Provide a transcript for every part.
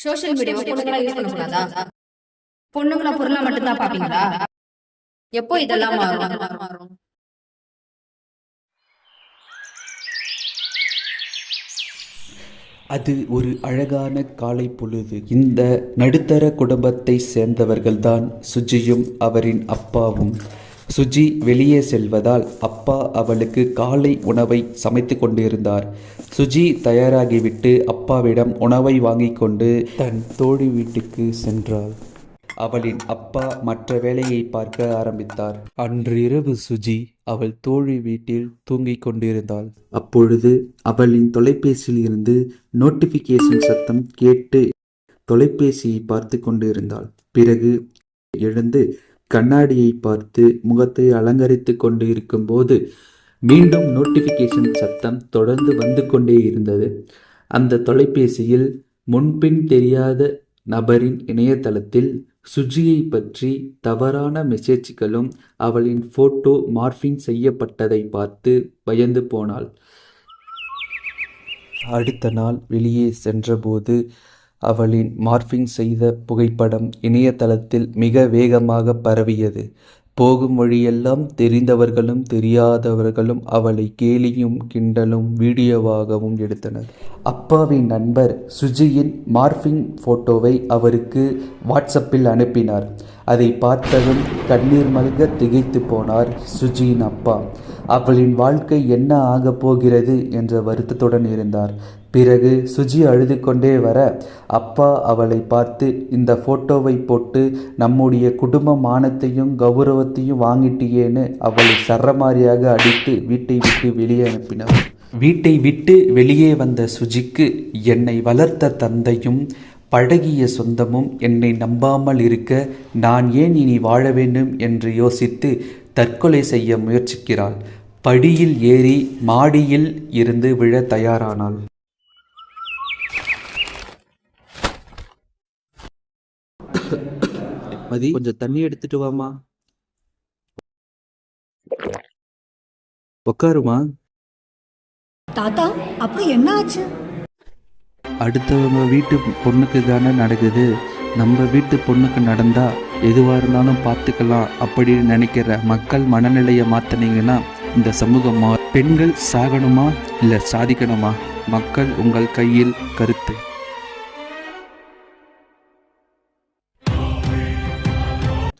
Social மீடியாவை பொண்ணுங்களா use பண்ணக்கூடாதா? பொண்ணுங்களா பொருளா மட்டும்தான் பாப்பீங்களா? எப்போ இதெல்லாம் மாறும்? அது ஒரு அழகான காலை பொழுது. இந்த நடுத்தர குடும்பத்தை சேர்ந்தவர்கள்தான் சுஜியும் அவரின் அப்பாவும். சுஜி வெளியே செல்வதால் அப்பா அவளுக்கு காலை உணவை சமைத்து கொண்டிருந்தார். சுஜி தயாராகிவிட்டு அப்பாவிடம் உணவை வாங்கி கொண்டு தன் தோழி வீட்டுக்கு சென்றாள். அவளின் அப்பா மற்ற வேலையை பார்க்க ஆரம்பித்தார். அன்று இரவு சுஜி அவள் தோழி வீட்டில் தூங்கிக் கொண்டிருந்தாள். அப்பொழுது அவளின் தொலைபேசியில் இருந்து நோட்டிபிகேஷன் சத்தம் கேட்டு தொலைபேசியை பார்த்து கொண்டிருந்தாள். பிறகு எழுந்து கண்ணாடியை பார்த்து முகத்தை அலங்கரித்து கொண்டு இருக்கும்போது மீண்டும் நோட்டிபிகேஷன் சத்தம் தொடர்ந்து வந்து கொண்டே இருந்தது. அந்த தொலைபேசியில் முன்பின் தெரியாத நபரின் இணையதளத்தில் சுஜியை பற்றி தவறான மெசேஜ்களும் அவளின் போட்டோ மார்பிங் செய்யப்பட்டதை பார்த்து பயந்து போனாள். அடுத்த நாள் வெளியே சென்றபோது அவளின் மார்பிங் செய்த புகைப்படம் இணையதளத்தில் மிக வேகமாக பரவியது. போகும் வழியெல்லாம் தெரிந்தவர்களும் தெரியாதவர்களும் அவளை கேலியும் கிண்டலும் வீடியோவாகவும் எடுத்தனர். அப்பாவின் நண்பர் சுஜியின் மார்பிங் போட்டோவை அவருக்கு வாட்ஸ்அப்பில் அனுப்பினார். அதை பார்த்ததும் கண்ணீர் மல்க திகைத்து போனார் சுஜியின் அப்பா. அவளின் வாழ்க்கை என்ன ஆகப் போகிறது என்ற வருத்தத்துடன் இருந்தார். பிறகு சுஜி அழுது கொண்டே வர அப்பா அவளை பார்த்து, இந்த போட்டோவை போட்டு நம்முடைய குடும்ப மானத்தையும் கௌரவத்தையும் வாங்கிட்டியேன்னு அவளை சரமாரியாக அடித்து வீட்டை விட்டு வெளியே அனுப்பினார். வீட்டை விட்டு வெளியே வந்த சுஜிக்கு என்னை வளர்த்த தந்தையும் பழகிய சொந்தமும் என்னை நம்பாமல் இருக்க நான் ஏன் இனி வாழ வேண்டும் என்று யோசித்து தற்கொலை செய்ய முயற்சிக்கிறாள். படியில் ஏறி மாடியில் இருந்து விழ தயாரானாள். மதி, கொஞ்சம் தண்ணி எடுத்துட்டு வாமா. உட்காருமா. தாத்தா, அப்புறம் என்ன ஆச்சு? அடுத்தவங்க வீட்டு பொண்ணுக்கு தானே நடக்குது, நம்ம வீட்டு பொண்ணுக்கு நடந்தா எதுவாக இருந்தாலும் பார்த்துக்கலாம் அப்படின்னு நினைக்கிற மக்கள் மனநிலையை மாற்றினீங்கன்னா இந்த சமூகம் பெண்கள் சாகணுமா இல்லை சாதிக்கணுமா? மக்கள் உங்கள் கையில். கருத்து.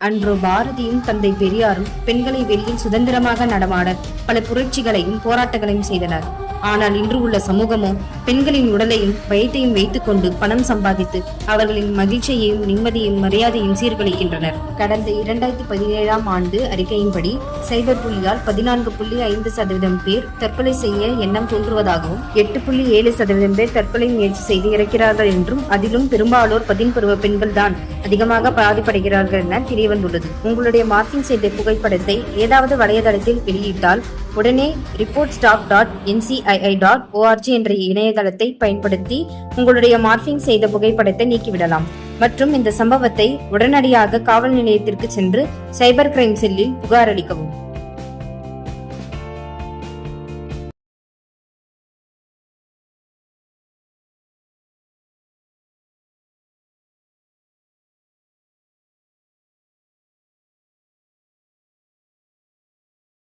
அன்றோ பாரதியும் தந்தை பெரியாரும் பெண்களை வெளியில் சுதந்திரமாக நடமாட பல புரட்சிகளையும் போராட்டங்களையும் செய்தனர். ஆனால் இன்று உள்ள சமூகமோ பெண்களின் உடலையும் வயத்தையும் வைத்துக் கொண்டு பணம் சம்பாதித்து அவர்களின் மகிழ்ச்சியையும் நிம்மதியையும் மரியாதையும் சீர்குலைக்கின்றனர். கடந்த 2017 ஆண்டு அறிக்கையின்படி சைபர் புள்ளியால் 14.5% பேர் தற்கொலை செய்ய எண்ணம் தோன்றுவதாகவும் 8.7% பேர் தற்கொலை முயற்சி செய்து இறக்கிறார்கள் என்றும், அதிலும் பெரும்பாலோர் 10 பருவ பெண்கள் தான் அதிகமாக பாதிப்படைகிறார்கள் என தெரியவந்துள்ளது. உங்களுடைய மார்பிங் செய்த புகைப்படத்தை ஏதாவது வலைதளத்தில் வெளியிட்டால் உடனே reportstop.ncii.org என்ற இணையதளத்தை பயன்படுத்தி உங்களுடைய மார்பிங் செய்த புகைப்படத்தை நீக்கிவிடலாம். மற்றும் இந்த சம்பவத்தை உடனடியாக காவல் நிலையத்திற்கு சென்று சைபர் கிரைம் செல்லில் புகார் அளிக்கவும்.